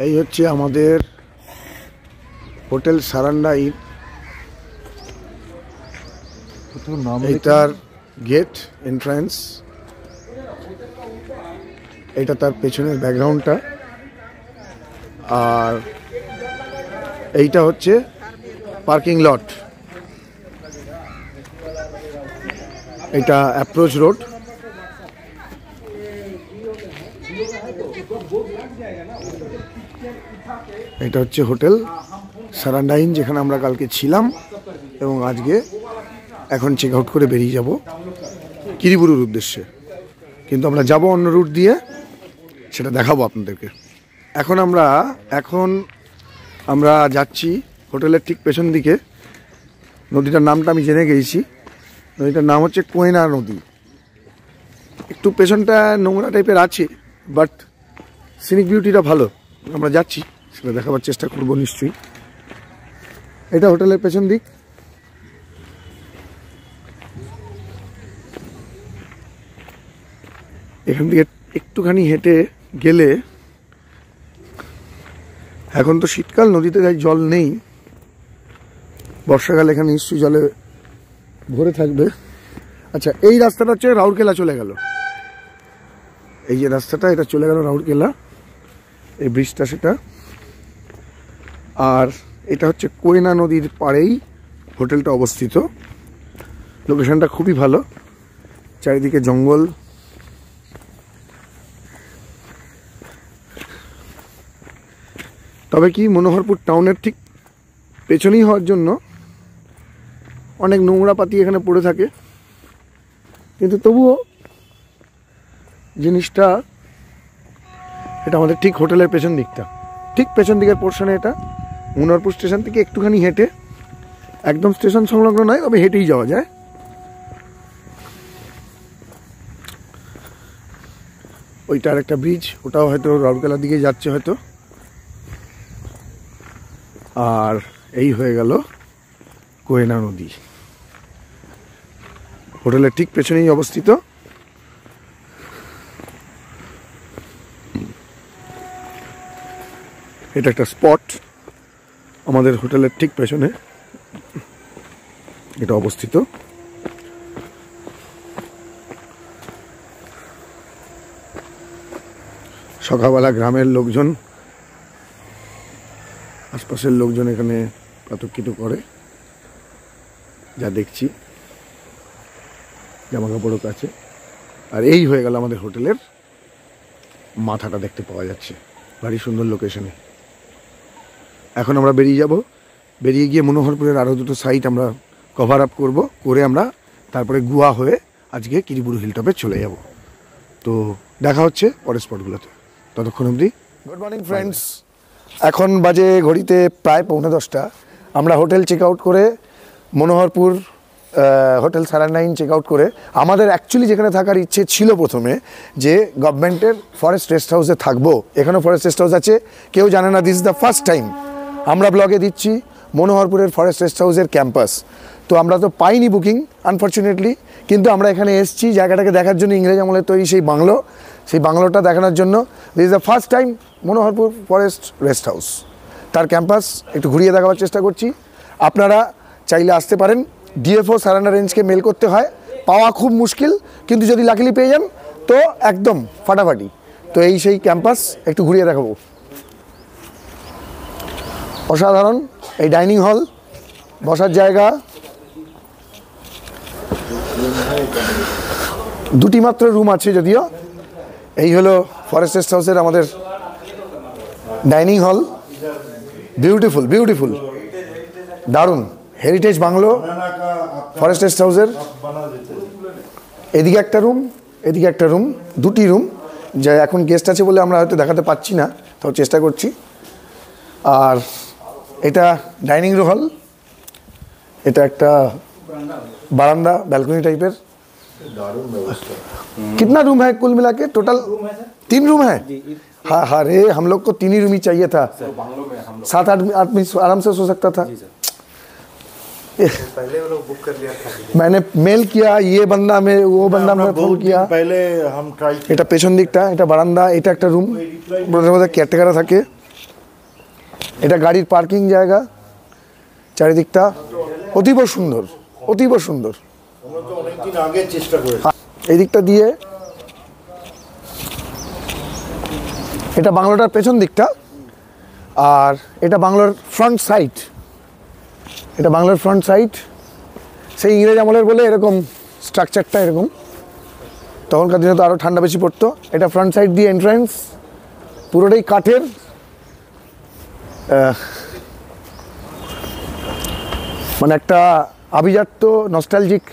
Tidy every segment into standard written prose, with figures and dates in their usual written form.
এই হচ্ছে আমাদের হোটেল সারান্ডা ইন। এইটার গেট এন্ট্রান্স, এটা তার পেছনের ব্যাকগ্রাউন্ডটা, আর এইটা হচ্ছে পার্কিং লট। এটা অ্যাপ্রোচ রোড। এটা হচ্ছে হোটেল সারান্ডা ইন, যেখানে আমরা কালকে ছিলাম এবং আজকে এখন চেক আউট করে বেরিয়ে যাব কিরিবুরুর উদ্দেশ্যে। কিন্তু আমরা যাব অন্য রুট দিয়ে, সেটা দেখাবো আপনাদেরকে। এখন আমরা যাচ্ছি হোটেলের ঠিক পেছন দিকে। নদীটার নামটা আমি জেনে গেছি, নদীটার নাম হচ্ছে কোয়েনা নদী। একটু পেছনটা নোংরা টাইপের আছে, বাট সিনিক বিউটিটা ভালো। আমরা যাচ্ছি, সেটা দেখাবার চেষ্টা করবো নিশ্চয়ই। এটা হোটেলের পেছন দিক। এখান থেকে একটুখানি হেঁটে গেলে, এখন তো শীতকাল, নদীতে তাই জল নেই, বর্ষাকালে এখানে নিশ্চয়ই জলে ভরে থাকবে। আচ্ছা, এই রাস্তাটা হচ্ছে রাউরকেলা চলে গেল। এই যে রাস্তাটা, এটা চলে গেল রাউরকেলা, এই ব্রিজটা সেটা। আর এটা হচ্ছে কোয়েনা নদীর পাড়েই হোটেলটা অবস্থিত। লোকেশনটা খুবই ভালো, চারিদিকে জঙ্গল। তবে কি, মনোহরপুর টাউনের ঠিক পেছনেই হওয়ার জন্য অনেক নোংরা পাতি এখানে পড়ে থাকে, কিন্তু তবুও জিনিসটা, এটা আমাদের ঠিক হোটেলের পেছন দিকটা, ঠিক পেছন দিকের পোর্শনে। এটা মনোহরপুর স্টেশন থেকে একটুখানি হেঁটে, একদম স্টেশন সংলগ্ন নয়, তবে হেঁটেই যাওয়া যায়। ওইটা আর একটা ব্রিজ, ওটাও হয়তো রাউরকেলার দিকে যাচ্ছে হয়তো। আর এই হয়ে গেল কোয়েনা নদী, হোটেলের ঠিক পেছনেই অবস্থিত। এটা একটা স্পট আমাদের হোটেলের ঠিক পেছনে এটা অবস্থিত। সকালবেলা গ্রামের লোকজন, আশপাশের লোকজন এখানে প্রাতঃকৃত করে, যা দেখছি, জামা কাপড়ও কাছে। আর এই হয়ে গেল আমাদের হোটেলের মাথাটা, দেখতে পাওয়া যাচ্ছে ভারী সুন্দর লোকেশনে। এখন আমরা বেরিয়ে যাব, বেরিয়ে গিয়ে মনোহরপুরের আরও দুটো সাইট আমরা কভার আপ করবো, করে আমরা তারপরে গোয়া হয়ে আজকে কিরিবুরু হিলটপে চলে যাব। তো দেখা হচ্ছে পরের স্পটগুলোতে, ততক্ষণ অবধি গুড মর্নিং ফ্রেন্ডস। এখন বাজে ঘড়িতে প্রায় 9:45। আমরা হোটেল চেক আউট করে, Manoharpur hotel Saranda inn check out করে, আমাদের অ্যাকচুয়ালি যেখানে থাকার ইচ্ছে ছিল প্রথমে, যে গভর্নমেন্টের ফরেস্ট রেস্ট হাউসে থাকবো। এখানেও ফরেস্ট রেস্ট হাউস আছে, কেউ জানে না। This is the first time আমরা ব্লগে দিচ্ছি মনোহরপুরের ফরেস্ট রেস্ট হাউসের ক্যাম্পাস। তো আমরা তো পাইনি বুকিং আনফর্চুনেটলি, কিন্তু আমরা এখানে এসেছি জায়গাটাকে দেখার জন্য। ইংরেজ আমলের তৈরি সেই বাংলোটা দেখানোর জন্য। This is the first time Manoharpur forest rest house, তার ক্যাম্পাস একটু ঘুরিয়ে দেখাবার চেষ্টা করছি। আপনারা চাইলে আসতে পারেন। ডিএফও সারান্ডা রেঞ্জকে মেল করতে হয়, পাওয়া খুব মুশকিল, কিন্তু যদি লাকিলি পেয়ে যান তো একদম ফাটাফাটি। তো এই সেই ক্যাম্পাস একটু ঘুরিয়ে দেখাবো। অসাধারণ এই ডাইনিং হল, বসার জায়গা, দুটি মাত্র রুম আছে যদিও। এই হলো ফরেস্ট রেস্ট হাউসের আমাদের ডাইনিং হল। বিউটিফুল বিউটিফুল, দারুণ হেরিটেজ বাংলো ফরেস্ট রেস্ট হাউসের। এদিকে একটা রুম, এদিকে একটা রুম, দুটি রুম। যা এখন গেস্ট আছে বলে আমরা হয়তো দেখাতে পাচ্ছি না, তাও চেষ্টা করছি। আর এটা ডাইনিং রুম হল, এটা একটা বারান্দা, ব্যালকনি टाइपर। कितना रूम है कुल मिला के? टोटल 3 रूम है। हाँ हाँ रे, हम लोग को 3 ही रूम ही चाहिए था, 7-8 आदमी आराम से सो सकता था। पहले वो लोग बुक कर लिया था, मैंने मेल किया, ये बंदा में वो बंदा में फोन किया, पहले हम ट्राई। এটা পেছন দিকটা, এটা বারান্দা, এটা একটা রুম, মধ্যে কেয়ারটেকার থাকে। এটা গাড়ির পার্কিং জায়গা, চারিদিকটা অতীব সুন্দর, অতীব সুন্দর। এই দিকটা দিয়ে এটা বাংলোটার পেছন দিকটা, আর এটা বাংলোর ফ্রন্ট সাইড। এটা বাংলোর ফ্রন্ট সাইড, সেই ইংরেজ আমলের বলে এরকম স্ট্রাকচারটা এরকম, তখনকার দিনে তো আরও ঠান্ডা বেশি পড়তো। এটা ফ্রন্ট সাইড দিয়ে এন্ট্রান্স, পুরোটাই কাঠের। মানে একটা আভিজাত্য নস্টালজিক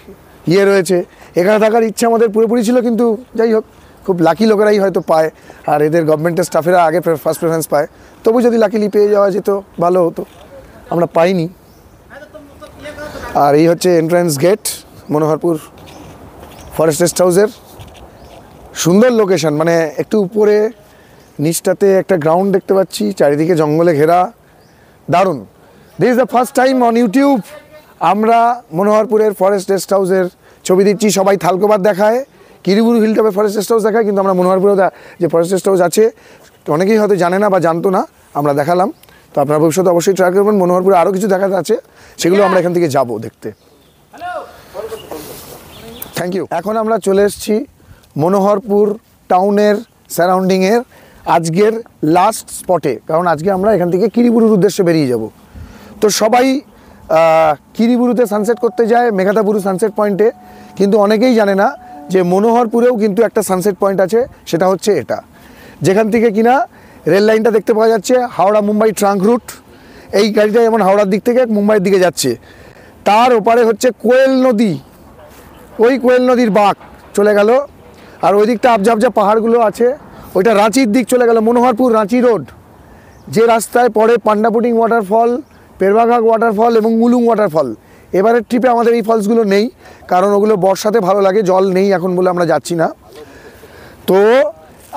ইয়ে রয়েছে। এখানে থাকার ইচ্ছা আমাদের পুরোপুরি ছিল, কিন্তু যাই হোক, খুব লাকি লোকেরাই হয়তো পায়, আর এদের গভর্নমেন্টের স্টাফেরা আগে ফার্স্ট প্রেফারেন্স পায়। তবু যদি লাকিলি পেয়ে যাওয়া যেত ভালো হতো, আমরা পাইনি। আর এই হচ্ছে entrance gate Manoharpur forest rest হাউসের। সুন্দর লোকেশন, মানে একটু উপরে নিচটাতে একটা গ্রাউন্ড দেখতে পাচ্ছি, চারিদিকে জঙ্গলে ঘেরা, দারুণ। This is the first time on YouTube আমরা মনোহরপুরের ফরেস্ট রেস্ট হাউসের ছবি দিচ্ছি। সবাই থালকোবাদ দেখায়, কিরিবুরু হিলটপের ফরেস্ট রেস্ট হাউস দেখায়, কিন্তু আমরা মনোহরপুরেও যে ফরেস্ট রেস্ট হাউস আছে অনেকেই হয়তো জানে না বা জানতো না, আমরা দেখালাম। তো আপনারা ভবিষ্যতে অবশ্যই ট্রাই করবেন। মনোহরপুরে আরও কিছু দেখাতে আছে, সেগুলো আমরা এখান থেকে যাব দেখতে। Thank you. এখন আমরা চলে এসেছি মনোহরপুর টাউনের সারাউন্ডিংয়ের আজকের লাস্ট স্পটে, কারণ আজকে আমরা এখান থেকে কিরিবুরুর উদ্দেশ্যে বেরিয়ে যাব। তো সবাই কিরিবুরুতে সানসেট করতে যায়, মেঘাতাবুরু সানসেট পয়েন্টে, কিন্তু অনেকেই জানে না যে মনোহরপুরেও কিন্তু একটা সানসেট পয়েন্ট আছে, সেটা হচ্ছে এটা, যেখান থেকে কিনা রেল লাইনটা দেখতে পাওয়া যাচ্ছে, হাওড়া মুম্বাই ট্রাঙ্ক রুট। এই গাড়িটা যেমন হাওড়ার দিক থেকে মুম্বাইয়ের দিকে যাচ্ছে, তার ওপারে হচ্ছে কোয়েল নদী, ওই কোয়েল নদীর বাঁক চলে গেল। আর ওই দিকটা আবজা আবজা পাহাড়গুলো আছে, ওইটা রাঁচির দিক চলে গেল, মনোহরপুর রাঁচি রোড, যে রাস্তায় পড়ে পান্ডাপুটিং ওয়াটারফল, পেরবাঘাগ ওয়াটারফল এবং মুলুং ওয়াটারফল। এবারের ট্রিপে আমাদের এই ফলসগুলো নেই, কারণ ওগুলো বর্ষাতে ভালো লাগে, জল নেই এখন বলে আমরা যাচ্ছি না। তো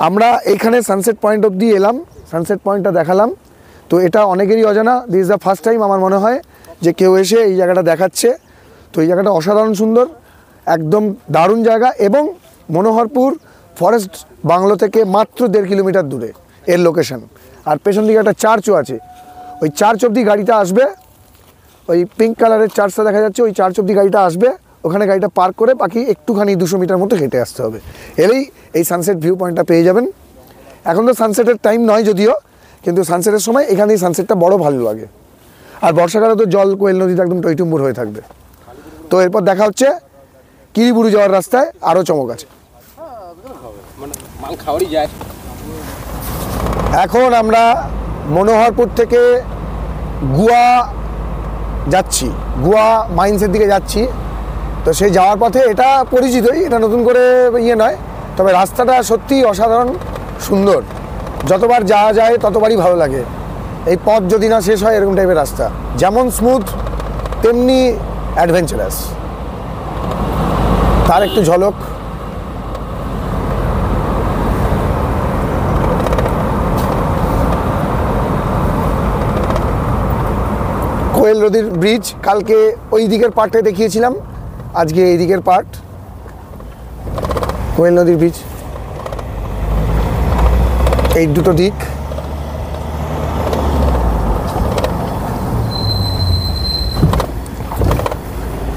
আমরা এইখানে সানসেট পয়েন্ট অবধি এলাম, সানসেট পয়েন্টটা দেখালাম। তো এটা অনেকেরই অজানা, this is the first time আমার মনে হয় যে কেউ এসে এই জায়গাটা দেখাচ্ছে। তো এই জায়গাটা অসাধারণ সুন্দর, একদম দারুণ জায়গা, এবং মনোহরপুর ফরেস্ট বাংলো থেকে মাত্র 1.5 কিলোমিটার দূরে এর লোকেশন। আর পেছন দিকে একটা চার্চও আছে, ওই চার্চ অবধি গাড়িটা আসবে, ওই পিঙ্ক কালারের চার্চটা দেখা যাচ্ছে, ওই চার্চ অবধি গাড়িটা আসবে, ওখানে গাড়িটা পার্ক করে বাকি একটুখানি 200 মিটার মতো হেঁটে আসতে হবে, এলেই এই সানসেট ভিউ পয়েন্টটা পেয়ে যাবেন। এখন তো সানসেটের টাইম নয় যদিও, কিন্তু সানসেটের সময় এখানেই সানসেটটা বড় ভালো লাগে। আর বর্ষাকালে তো জল কোয়েল নদীতে একদম টইটুম্বুর হয়ে থাকবে। তো এরপর দেখা হচ্ছে কিরিবুরু যাওয়ার রাস্তায়, আরও চমক আছে। এখন আমরা মনোহরপুর থেকে গুয়া যাচ্ছি, গুয়া মাইন্সের দিকে যাচ্ছি। তো সেই যাওয়ার পথে এটা পরিচিতই, এটা নতুন করে ইয়ে নয়, তবে রাস্তাটা সত্যিই অসাধারণ সুন্দর। যতবার যাওয়া যায় ততবারই ভালো লাগে। এই পথ যদি না শেষ হয় এরকম টাইপের রাস্তা, যেমন স্মুথ তেমনি অ্যাডভেঞ্চারাস, তার একটু ঝলক। কোয়েল নদীর ব্রিজ কালকে ওই দিকের পার্টে দেখিয়েছিলাম, আজকে এই দিকের পার্ট, কোয়েল নদীর ব্রিজ, এই দুটো দিক।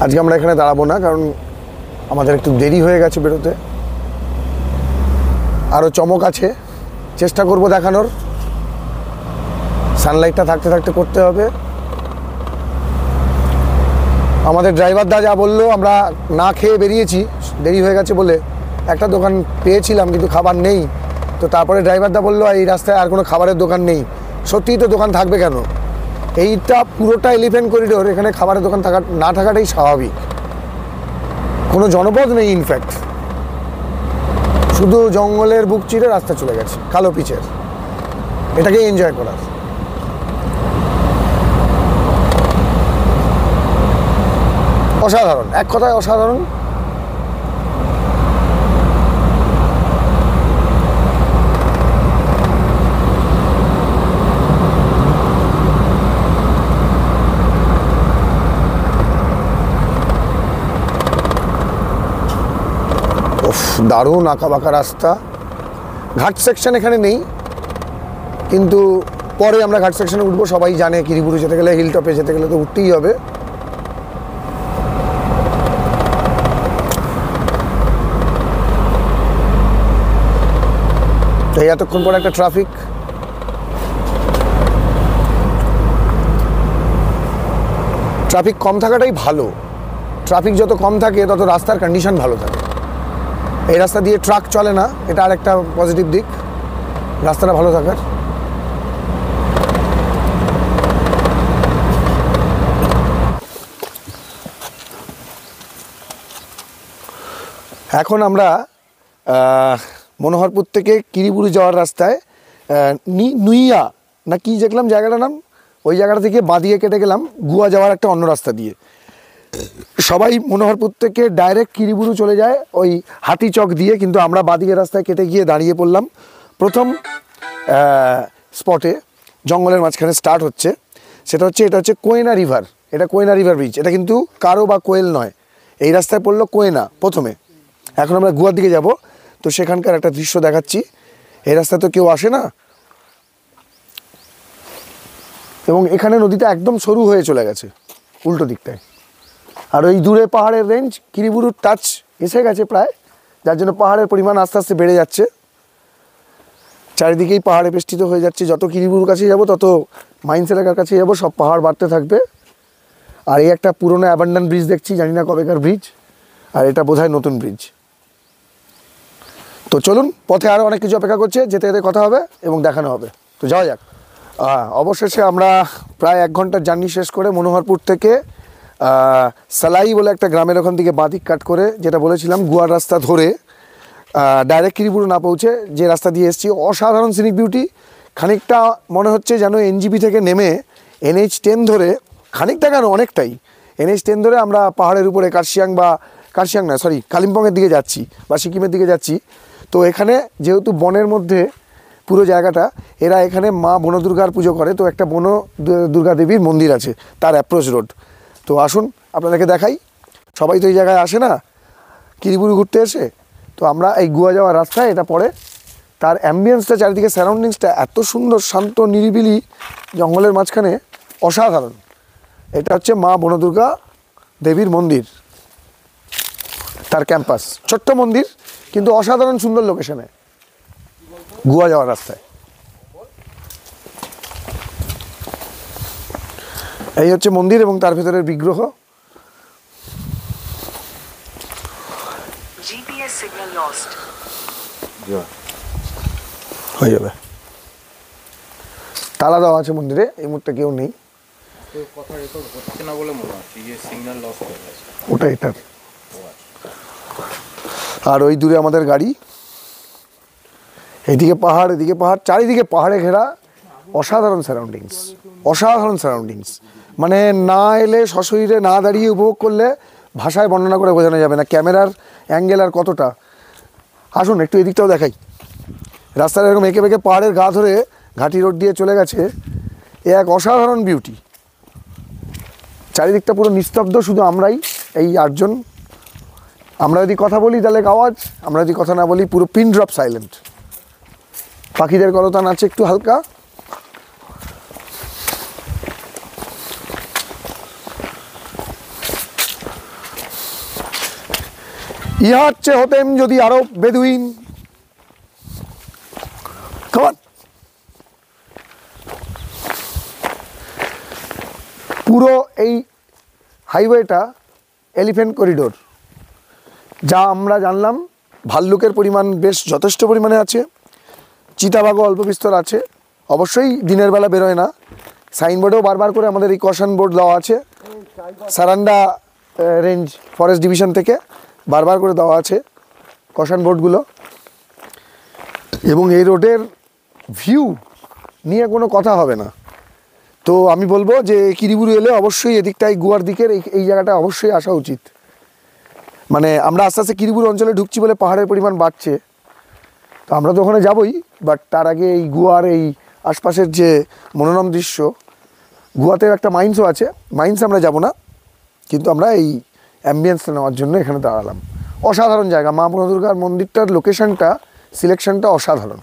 আজকে আমরা এখানে দাঁড়াবো না, কারণ আমাদের একটু দেরি হয়ে গেছে বেরোতে। আরও চমক আছে, চেষ্টা করব দেখানোর, সানলাইটটা থাকতে থাকতে করতে হবে। আমাদের ড্রাইভার দা যা বললো, আমরা না খেয়ে বেরিয়েছি, দেরি হয়ে গেছে বলে। একটা দোকান পেয়েছিলাম কিন্তু খাবার নেই, তো তারপরে ড্রাইভার দা বললো এই রাস্তায় আর কোনো খাবারের দোকান নেই। সত্যিই তো দোকান থাকবে কেন, এইটা পুরোটা এলিফ্যান্ট করিডোর, এখানে খাবারের দোকান না থাকাটাই স্বাভাবিক। কোনো জনপদ নেই, ইনফ্যাক্ট শুধু জঙ্গলের বুক চিরে রাস্তা চলে গেছে কালো পিচের, এটাকে এনজয় করার। অসাধারণ, এক কথায় অসাধারণ। দারুণ আঁকা বাঁকা রাস্তা, ঘাট সেকশন এখানে নেই, কিন্তু পরে আমরা ঘাট সেকশনে উঠবো। সবাই জানে কিরিবুরু যেতে গেলে, হিল টপে যেতে গেলে তো উঠতেই হবে। এই এতক্ষণ পর একটা ট্রাফিক, কম থাকাটাই ভালো। ট্রাফিক যত কম থাকে তত রাস্তার কন্ডিশন ভালো থাকে। এই রাস্তা দিয়ে ট্রাক চলে না, এটা আরেকটা পজিটিভ দিক রাস্তাটা ভালো থাকার। এখন আমরা মনোহরপুর থেকে কিরিবুরু যাওয়ার রাস্তায় নুইয়া না কি দেখলাম জায়গাটার নাম, ওই জায়গাটা থেকে বাঁদিয়ে কেটে গেলাম গুয়া যাওয়ার একটা অন্য রাস্তা দিয়ে। সবাই মনোহরপুর থেকে ডাইরেক্ট কিরিবুরু চলে যায় ওই হাতি চক দিয়ে, কিন্তু আমরা বাঁদিকে রাস্তায় কেটে গিয়ে দাঁড়িয়ে পড়লাম প্রথম স্পটে। জঙ্গলের মাঝখানে স্টার্ট হচ্ছে, সেটা হচ্ছে এটা হচ্ছে কোয়েনা রিভার। এটা কোয়েনা রিভার ব্রিজ, এটা কিন্তু কারো বা কোয়েল নয়। এই রাস্তায় পড়লো কোয়েনা প্রথমে। এখন আমরা গুয়ার দিকে যাব, তো সেখানকার একটা দৃশ্য দেখাচ্ছি। এই রাস্তায় তো কেউ আসে না, এবং এখানে নদীটা একদম সরু হয়ে চলে গেছে উল্টো দিকটায়। আর ওই দূরে পাহাড়ের রেঞ্জ, কিরিবুরুর টাচ এসে গেছে প্রায়, যার জন্য পাহাড়ের পরিমাণ আস্তে আস্তে বেড়ে যাচ্ছে। চারিদিকেই পাহাড়ে বেষ্টিত হয়ে যাচ্ছে। যত কিরিবুরুর কাছে যাব তত মাইন্স এলাকার কাছে যাব, সব পাহাড় বাড়তে থাকবে। আর এই একটা পুরোনো অ্যাবান্ডান ব্রিজ দেখছি, জানি না কবেকার ব্রিজ, আর এটা বোধহয় নতুন ব্রিজ। তো চলুন, পথে আরও অনেক কিছু অপেক্ষা করছে, যেতে যেতে কথা হবে এবং দেখানো হবে। তো যাওয়া যাক। অবশেষে আমরা প্রায় 1 ঘন্টার জার্নি শেষ করে মনোহরপুর থেকে সালাই বলে একটা গ্রামের ওখান থেকে বাঁদিক কাট করে, যেটা বলেছিলাম গুয়ার রাস্তা ধরে ডাইরেক্ট কিরিবুরু না পৌঁছে যে রাস্তা দিয়ে এসেছি, অসাধারণ সিনিক বিউটি। খানিকটা মনে হচ্ছে যেন এনজিপি থেকে নেমে NH10 ধরে, খানিকটা কেন অনেকটাই, NH10 ধরে আমরা পাহাড়ের উপরে কালিম্পংয়ের দিকে যাচ্ছি বা সিকিমের দিকে যাচ্ছি। তো এখানে যেহেতু বনের মধ্যে পুরো জায়গাটা, এরা এখানে মা বনদুর্গার পুজো করে। তো একটা বন দুর্গা দেবীর মন্দির আছে, তার অ্যাপ্রোচ রোড। তো আসুন আপনাদেরকে দেখাই। সবাই তো এই জায়গায় আসে না কিরিবুরু ঘুরতে এসে। তো আমরা এই গুয়া যাওয়ার রাস্তায় এটা পড়ে, তার অ্যাম্বিয়েন্সটা, চারিদিকে সারাউন্ডিংসটা এত সুন্দর, শান্ত, নিরিবিলি, জঙ্গলের মাঝখানে, অসাধারণ। এটা হচ্ছে মা বনদুর্গা দেবীর মন্দির, তার ক্যাম্পাস। ছোট্ট মন্দির, কিন্তু অসাধারণ সুন্দর লোকেশনে গুয়া যাওয়ার রাস্তায়। এই হচ্ছে মন্দির এবং তার ভেতরের বিগ্রহ। হয়ে যাবে, তালা দেওয়া আছে মন্দিরে, এই মুহূর্তে কেউ নেই। ওটা এটার। আর ওই দূরে আমাদের গাড়ি, এদিকে পাহাড়, এদিকে পাহাড়, চারিদিকে পাহাড়ে ঘেরা, অসাধারণ সারাউন্ডিংস। মানে না এলে, সশরীরে না দাঁড়িয়ে উপভোগ করলে ভাষায় বর্ণনা করে বোঝানো যাবে না ক্যামেরার অ্যাঙ্গেল আর কতটা। আসুন একটু এদিকটাও দেখাই। রাস্তাটা এরকম এঁকে বেঁকে পাহাড়ের গা ধরে ঘাটি রোড দিয়ে চলে গেছে। এ এক অসাধারণ বিউটি। চারিদিকটা পুরো নিস্তব্ধ, শুধু আমরাই, এই 8 জন। আমরা যদি কথা বলি তাহলে আওয়াজ, আমরা যদি কথা না বলি পুরো পিন ড্রপ সাইলেন্ট। পাখিদের কলতান আছে একটু হালকা। ইহা হচ্ছে হতেম যদি আরো বেদুইন। পুরো এই হাইওয়েটা এলিফ্যান্ট করিডোর। যা আমরা জানলাম, ভাল্লুকের পরিমাণ বেশ যথেষ্ট পরিমাণে আছে, চিতাবাঘও অল্প বিস্তর আছে। অবশ্যই দিনের বেলা বেরোয় না। সাইনবোর্ডেও বারবার করে আমাদের এই কশন বোর্ড দেওয়া আছে, সারান্ডা রেঞ্জ ফরেস্ট ডিভিশন থেকে বারবার করে দেওয়া আছে কশন বোর্ডগুলো। এবং এই রোডের ভিউ নিয়ে কোনো কথা হবে না। তো আমি বলবো যে কিরিবুরু এলে অবশ্যই এদিকটাই, গুয়ার দিকের এই জায়গাটা অবশ্যই আসা উচিত। মানে আমরা আস্তে আস্তে কিরিবুরু অঞ্চলে ঢুকছি বলে পাহাড়ের পরিমাণ বাড়ছে, তো আমরা তো ওখানে যাবোই। বাট তার আগে এই গুয়ার এই আশপাশের যে মনোরম দৃশ্য, গুয়াতে একটা মাইন্সও আছে, মাইন্স আমরা যাব না, কিন্তু আমরা এই অ্যাম্বিয়েন্সটা নেওয়ার জন্য এখানে দাঁড়ালাম। অসাধারণ জায়গা, মা বনদুর্গার মন্দিরটার লোকেশনটা, সিলেকশনটা অসাধারণ।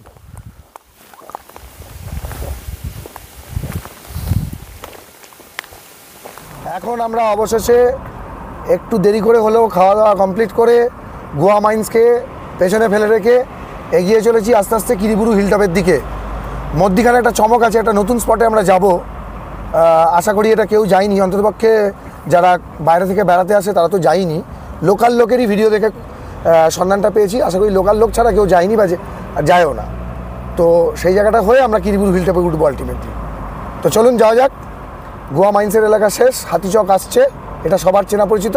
এখন আমরা অবশেষে একটু দেরি করে হলেও খাওয়া দাওয়া কমপ্লিট করে গোয়া মাইন্সকে পেছনে ফেলে রেখে এগিয়ে চলেছি আস্তে আস্তে কিরিবুরু হিলটপের দিকে। মধ্যিখানে একটা চমক আছে, একটা নতুন স্পটে আমরা যাব। আশা করি এটা কেউ যায়নি, অন্ততপক্ষে যারা বাইরে থেকে বেড়াতে আসে তারা তো যায়নি। লোকাল লোকেরই ভিডিও দেখে সন্ধানটা পেয়েছি। আশা করি লোকাল লোক ছাড়া কেউ যায়নি বা যায়ও না। তো সেই জায়গাটা হয়ে আমরা কিরিবুরু হিলটপে উঠবো আলটিমেটলি। তো চলুন যাওয়া যাক। গোয়া মাইন্সের এলাকা শেষ, হাতিচক আসছে, এটা সবার চেনা পরিচিত।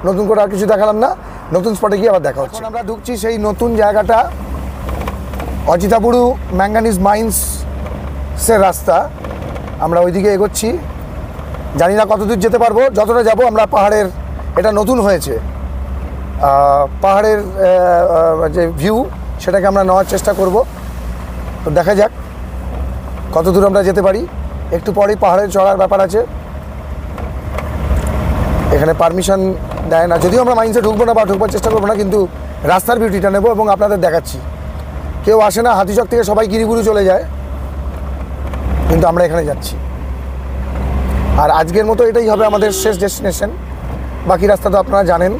নতুন করে আর কিছু দেখালাম না, নতুন স্পটে গিয়ে আবার দেখা হচ্ছে। আমরা ঢুকছি সেই নতুন জায়গাটা, অজিতাবুরু ম্যাঙ্গানিজ মাইন্সের রাস্তা। আমরা ওইদিকে এগোচ্ছি, জানি না কত দূর যেতে পারবো। যতটা যাব আমরা পাহাড়ের, এটা নতুন হয়েছে, পাহাড়ের যে ভিউ সেটাকে আমরা নেওয়ার চেষ্টা করব। তো দেখা যাক কত দূর আমরা যেতে পারি। একটু পরেই পাহাড়ে চড়ার ব্যাপার আছে, এখানে পারমিশন দেয় না। যদিও আমরা মাইন্সে ঢুকবো না বা ঢুকবার চেষ্টা করবো না, কিন্তু রাস্তার বিউটিটা নেবো এবং আপনাদের দেখাচ্ছি। কেউ আসে না, হাতিচক থেকে সবাই কিরিবুরু চলে যায়, কিন্তু আমরা এখানে যাচ্ছি। আর আজকের মতো এটাই হবে আমাদের শেষ ডেস্টিনেশন। বাকি রাস্তা তো আপনারা জানেন।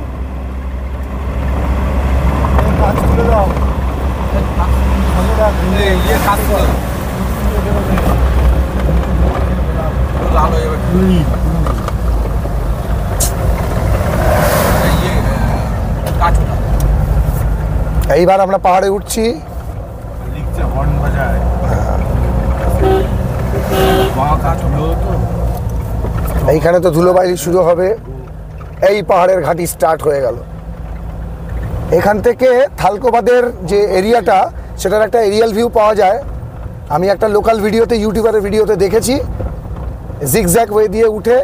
এইবার আমরা পাহাড়ে উঠছি। এইখানে তো ধুলোবালি শুরু হবে। এই পাহাড়ের ঘাঁটি স্টার্ট হয়ে গেল। এখান থেকে থালকোবাদের যে এরিয়াটা, সেটার একটা এরিয়াল ভিউ পাওয়া যায়। আমি একটা লোকাল ভিডিওতে, ইউটিউবারের ভিডিওতে দেখেছি। জিগজ্যাগ ওয়ে দিয়ে উঠে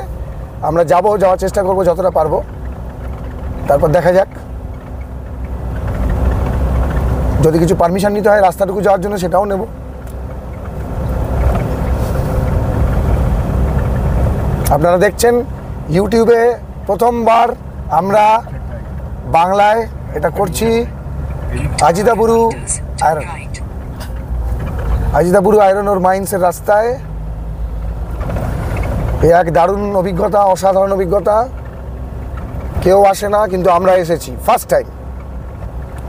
আমরা যাওয়ার চেষ্টা করব যতটা পারবো, তারপর দেখা যাক। যদি কিছু পারমিশন নিতে হয় রাস্তাটুকু যাওয়ার জন্য, সেটাও নেব। আপনারা দেখছেন ইউটিউবে প্রথমবার আমরা বাংলায় এটা করছি। আজিদাবুরু আয়রন ওর মাইন্সের রাস্তায়। এ এক দারুণ অভিজ্ঞতা, অসাধারণ অভিজ্ঞতা। কেউ আসে না, কিন্তু আমরা এসেছি ফার্স্ট টাইম।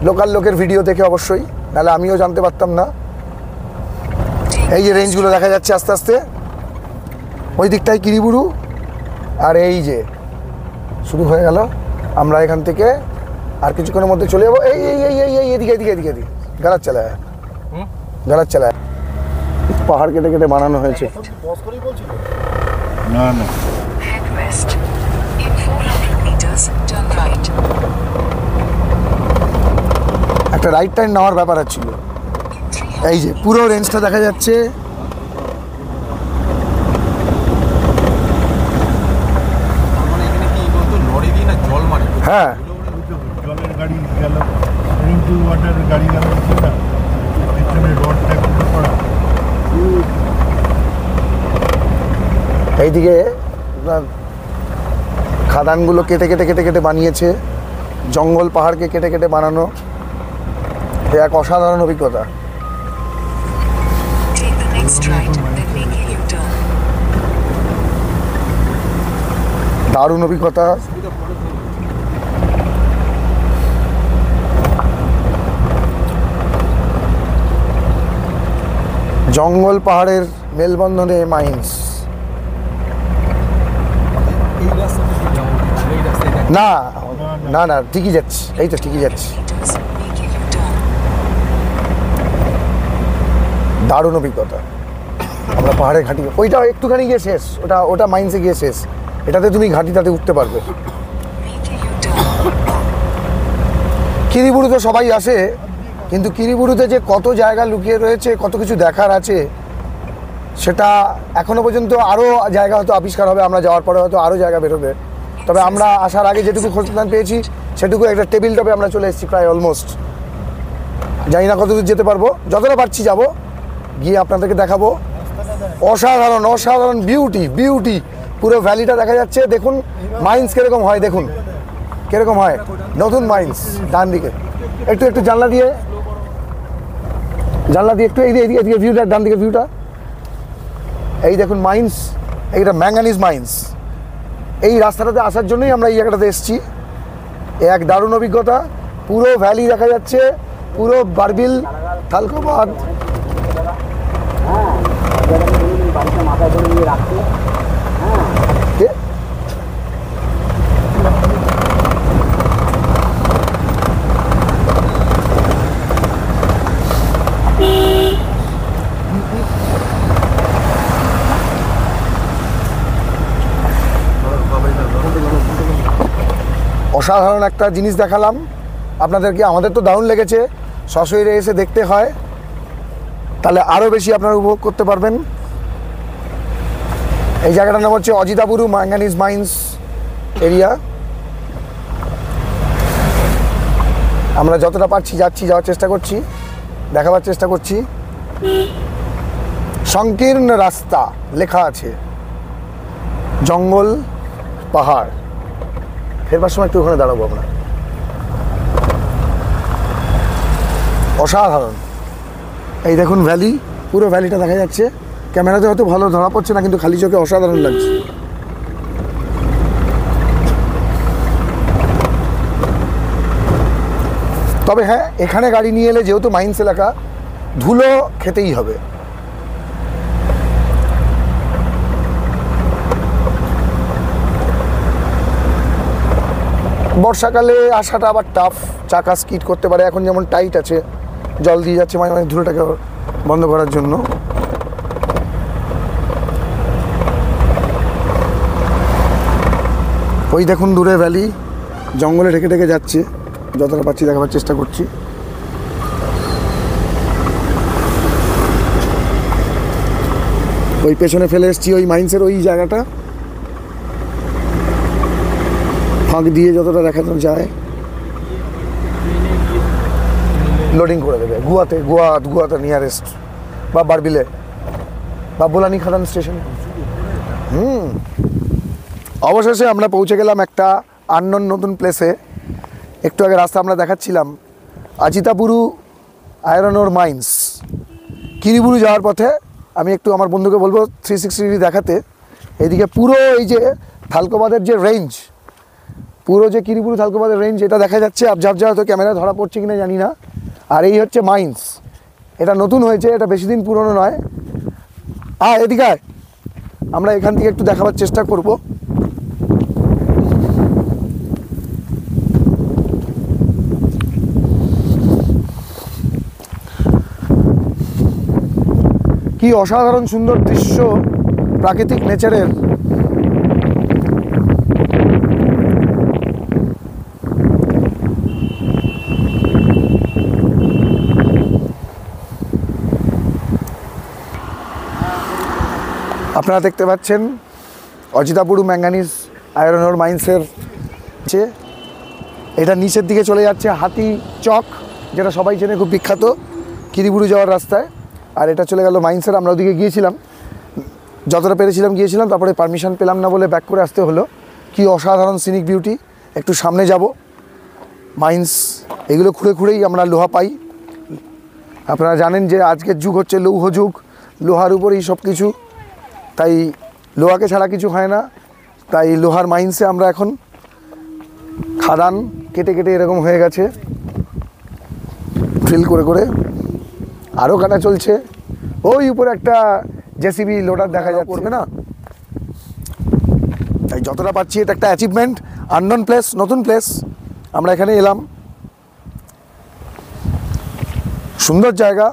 লোকাল লোকের ভিডিও দেখে অবশ্যই, নাহলে আমিও জানতে পারতাম না। এই যে রেঞ্জগুলো দেখা যাচ্ছে আস্তে আস্তে, ওই দিকটাই কিরিবুরু, আর এই যে শুরু হয়ে গেল। আমরা এখান থেকে আর কিছুক্ষণের মধ্যে চলে যাবো। এই এই এই এই এই এদিকে এদিকে এদিকে এদিকে গাড়ার চালায় পাহাড় কেটে কেটে বানানো হয়েছে। না না, একটা রাইট টাইম নেওয়ার ব্যাপার ছিল। এই যে পুরো রেঞ্জটা দেখা যাচ্ছে। হ্যাঁ, জলের গাড়ি গেল, ড্রিঙ্কিং ওয়াটারের গাড়ি গেল, পিছনে রডটা করে পড়া। এইদিকে খাদানগুলো কেটে কেটে কেটে কেটে বানিয়েছে, জঙ্গল পাহাড়কে কেটে কেটে বানানো। এক অসাধারণ অভিজ্ঞতা। দারুণ অভিজ্ঞতা। জঙ্গল পাহাড়ের মেলবন্ধনে মাইন্স। না না না, ঠিকই যাচ্ছি, এই তো ঠিকই যাচ্ছি। দারুণ অভিজ্ঞতা। আমরা পাহাড়ের ঘাঁটি, ওইটা একটুখানি গিয়ে শেষ, ওটা মাইন্সে গিয়ে শেষ। এটাতে তুমি ঘাঁটিটাতে উঠতে পারবে। কিরিবুরুতে সবাই আসে, কিন্তু কিরিবুরুতে যে কত জায়গা লুকিয়ে রয়েছে, কত কিছু দেখার আছে, সেটা এখনো পর্যন্ত আরও জায়গা হয়তো আবিষ্কার হবে। আমরা যাওয়ার পরে হয়তো আরও জায়গা বেরোবে। তবে আমরা আসার আগে যেটুকু খোঁজখবর পেয়েছি সেটুকু একটা টেবিল টপে আমরা চলে এসেছি প্রায় অলমোস্ট। জানি না কত দূর যেতে পারবো, যতটা পারছি যাবো, গিয়ে আপনাদেরকে দেখাবো। অসাধারণ অসাধারণ বিউটি। পুরো ভ্যালিটা দেখা যাচ্ছে। দেখুন মাইন্স কিরকম হয়, দেখুন কিরকম হয় নতুন মাইন্স। ডান দিকে একটু জানলা দিয়ে একটু এইদিকে ভিউটা, ডান দিকে ভিউটা। এই দেখুন মাইন্স, এইটা ম্যাঙ্গানিজ মাইন্স। এই রাস্তাটাতে আসার জন্যই আমরা এই জায়গাটাতে এসেছি। এক দারুণ অভিজ্ঞতা, পুরো ভ্যালি দেখা যাচ্ছে, পুরো বারবিল, থালকোবাদ। অসাধারণ একটা জিনিস দেখালাম আপনাদেরকে, আমাদের তো দারুণ লেগেছে। সশরীরে এসে দেখতে হয়, তাহলে আরও বেশি আপনারা উপভোগ করতে পারবেন। এই জায়গাটার নাম হচ্ছে অজিতাপুরু ম্যাঙ্গানিজ মাইন্স এরিয়া। আমরা যতটা পারছি যাওয়ার চেষ্টা করছি, দেখাবার চেষ্টা করছি। সংকীর্ণ রাস্তা লেখা আছে, জঙ্গল, পাহাড়। ফেরবার সময় একটু ওখানে দাঁড়াবো আমরা। অসাধারণ, এই দেখুন ভ্যালি, পুরো ভ্যালিটা দেখা যাচ্ছে। ক্যামেরাতে হয়তো ভালো ধরা পড়ছে না, কিন্তু খালি চোখে অসাধারণ লাগছে। তবে হ্যাঁ, এখানে গাড়ি নিয়ে এলে যেহেতু মাইন্স এলাকা, ধুলো খেতেই হবে। বর্ষাকালে আসাটা আবার টাফ, চাকা স্কিড করতে পারে। এখন যেমন টাইট আছে, জল দিয়ে যাচ্ছে মাঝে মাঝে ধুলোটাকে বন্ধ করার জন্য। ওই দেখুন দূরে ভ্যালি, জঙ্গলে ঢেকে ঢেকে যাচ্ছে। যতটা পাচ্ছি দেখাবার চেষ্টা করছি। ওই পেছনে ফেলে এসেছি ওই মাইন্সের ওই জায়গাটা, ফাঁক দিয়ে যতটা দেখানো যায়। লোডিং করে দেবে গুয়াতে নিয়ারেস্ট, বা বারবিলে, বা বোলানি খাদান স্টেশন। অবশেষে আমরা পৌঁছে গেলাম একটা আননোন নতুন প্লেসে। একটু আগে রাস্তা আমরা দেখাচ্ছিলাম, অজিতাপুরু আয়রন ওর মাইন্স। কিরিবুরু যাওয়ার পথে আমি একটু আমার বন্ধুকে বলবো 360 ডিগ্রি দেখাতে। এইদিকে পুরো এই যে থালকোবাদের যে রেঞ্জ, পুরো যে কিরিবুরু থালকোবাদের রেঞ্জ, এটা দেখা যাচ্ছে। আবজার্ভ হয়তো ক্যামেরা ধরা পড়ছে কিনা জানি না। আর এই হচ্ছে মাইন্স, এটা নতুন হয়েছে, এটা বেশি দিন পুরনো নয়। এদিকে আমরা এখান থেকে একটু দেখাবার চেষ্টা করব। কি অসাধারণ সুন্দর দৃশ্য, প্রাকৃতিক নেচারের। আপনারা দেখতে পাচ্ছেন অজিতাপুরু ম্যাঙ্গানিজ আয়রন ওর মাইন্সের, এটা নিচের দিকে চলে যাচ্ছে হাতি চক, যেটা সবাই চেনে, খুব বিখ্যাত কিরিবুরু যাওয়ার রাস্তায়। আর এটা চলে গেল মাইন্সের। আমরা ওদিকে গিয়েছিলাম, যতটা পেরেছিলাম গিয়েছিলাম, তারপরে পারমিশন পেলাম না বলে ব্যাক করে আসতে হলো। কি অসাধারণ সিনিক বিউটি। একটু সামনে যাব, মাইন্স এগুলো খুঁড়েই আমরা লোহা পাই। আপনারা জানেন যে আজকের যুগ হচ্ছে লৌহ যুগ, লোহার উপরেই সব কিছু, তাই লোহাকে ছাড়া কিছু হয় না। তাই লোহার মাইন্সে আমরা এখন, খাদান কেটে এরকম হয়ে গেছে, ড্রিল করে আরও কাটা চলছে। ওই উপরে একটা জেসিবি লোডার দেখা যাচ্ছে, করবে না। তাই যতটা পাচ্ছি এটা একটা অ্যাচিভমেন্ট। আননোন প্লেস, নতুন প্লেস, আমরা এখানে এলাম। সুন্দর জায়গা,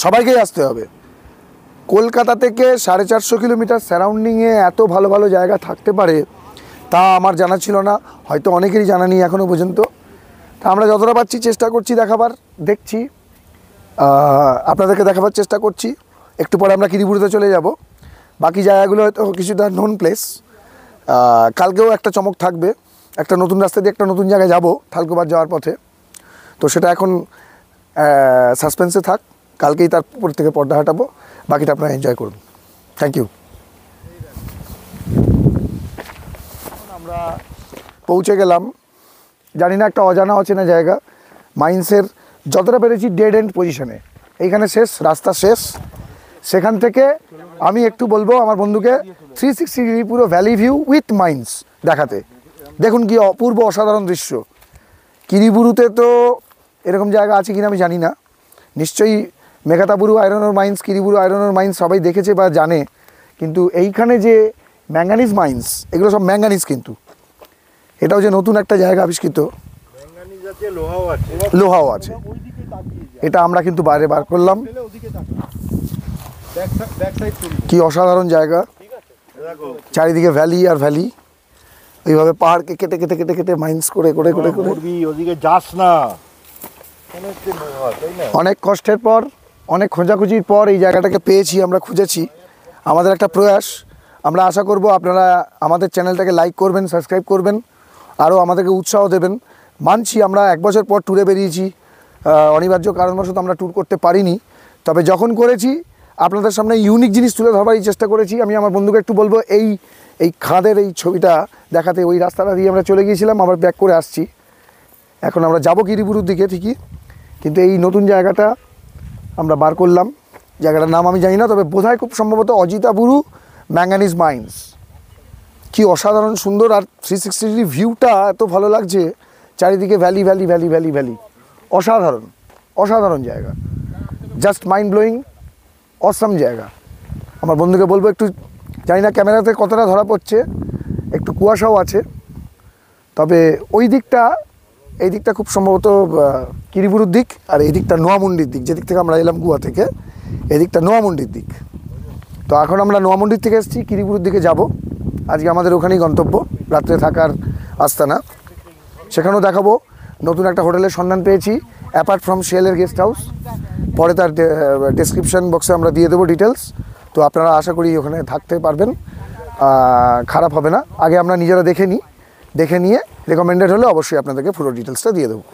সবাইকেই আসতে হবে। কলকাতা থেকে 450 কিলোমিটার সারাউন্ডিংয়ে এত ভালো ভালো জায়গা থাকতে পারে তা আমার জানা ছিল না, হয়তো অনেকেরই জানা নেই এখনও পর্যন্ত। তা আমরা যতটা পাচ্ছি চেষ্টা করছি দেখাবার, দেখছি, আপনাদেরকে দেখাবার চেষ্টা করছি। একটু পরে আমরা কিরিবুরুতে চলে যাব। বাকি জায়গাগুলো হয়তো কিছুটা নোন প্লেস। কালকেও একটা চমক থাকবে, একটা নতুন রাস্তা দিয়ে একটা নতুন জায়গায় যাব থালকোবাদ যাওয়ার পথে। তো সেটা এখন সাসপেন্সে থাক, কালকেই তার উপর থেকে পর্দা হাঁটাবো। বাকিটা আপনারা এনজয় করুন। Thank you. আমরা পৌঁছে গেলাম, জানি না, একটা অজানা অচেনা জায়গা। মাইন্সের যতটা পেরেছি ডেড এন্ড পজিশনে, এইখানে শেষ, রাস্তা শেষ। সেখান থেকে আমি একটু বলবো আমার বন্ধুকে 360 ডিগ্রি পুরো ভ্যালি ভিউ উইথ মাইন্স দেখাতে। দেখুন কি অপূর্ব অসাধারণ দৃশ্য। কিরিবুরুতে তো এরকম জায়গা আছে কিনা আমি জানি না, নিশ্চয়ই Meghahatuburu iron ore mines, Kiriburu iron ore mines সবাই দেখেছে বা জানে, কিন্তু এইখানে যে ম্যাঙ্গানিজ মাইন্স, এগুলো সব ম্যাঙ্গানিজ, কিন্তু এটাও যে নতুন একটা জায়গা আবিষ্কৃত, লোহাও আছে, এটা আমরা কিন্তু বাইরে বার করলাম। কি অসাধারণ জায়গা, চারিদিকে ভ্যালি আর ভ্যালি, এইভাবে পাহাড়কে কেটে কেটে কেটে কেটে মাইন্স করে করে করে করে ওদিকে যাস না। অনেক কষ্টের পর, অনেক খোঁজাখুঁজির পর এই জায়গাটাকে পেয়েছি, আমরা খুঁজেছি, আমাদের একটা প্রয়াস। আমরা আশা করব আপনারা আমাদের চ্যানেলটাকে লাইক করবেন, সাবস্ক্রাইব করবেন, আরও আমাদেরকে উৎসাহ দেবেন। মানছি আমরা 1 বছর পর ট্যুরে বেরিয়েছি, অনিবার্য কারণবশত আমরা ট্যুর করতে পারিনি, তবে যখন করেছি আপনাদের সামনে ইউনিক জিনিস তুলে ধরবারই চেষ্টা করেছি। আমি আমার বন্ধুকে একটু বলবো এই খাদের এই ছবিটা দেখাতে। ওই রাস্তাটা দিয়ে আমরা চলে গিয়েছিলাম, আবার ব্যাক করে আসছি। এখন আমরা যাবো কিরিবুরুর দিকে ঠিকই, কিন্তু এই নতুন জায়গাটা আমরা বার করলাম। জায়গাটার নাম আমি জানি না, তবে বোধহয় খুব সম্ভবত অজিতাবুরু ম্যাঙ্গানিজ মাইন্স। কি অসাধারণ সুন্দর, আর 360 ডিগ্রি ভিউটা এত ভালো লাগছে, চারিদিকে valley valley valley valley valley, অসাধারণ অসাধারণ জায়গা, জাস্ট মাইন্ড ব্লোয়িং, অসাম জায়গা। আমার বন্ধুকে বলবো একটু, জানি না ক্যামেরাতে কতটা ধরা পড়ছে, একটু কুয়াশাও আছে, তবে ওই দিকটা, এই দিকটা খুব সম্ভবত কিরিবুরুর দিক, আর এই দিকটা নোয়ামুন্ডির দিক, যেদিক থেকে আমরা এলাম গোয়া থেকে, এদিকটা নোয়ামুন্ডির দিক। তো এখন আমরা নোয়ামুন্ডির থেকে এসেছি, কিরিবুরুর দিকে যাব। আজকে আমাদের ওখানেই গন্তব্য, রাত্রে থাকার আস্তানা, সেখানেও দেখাবো। নতুন একটা হোটেলের সন্ধান পেয়েছি অ্যাপার্ট ফ্রম শেলের গেস্ট হাউস, পরে তার ডেসক্রিপশন বক্সে আমরা দিয়ে দেবো ডিটেলস। তো আপনারা আশা করি ওখানে থাকতে পারবেন, খারাপ হবে না। আগে আমরা নিজেরা দেখে নিই, দেখে নিয়ে রেকমেন্ডেড হলে অবশ্যই আপনাদেরকে পুরো ডিটেলসটা দিয়ে দেবো।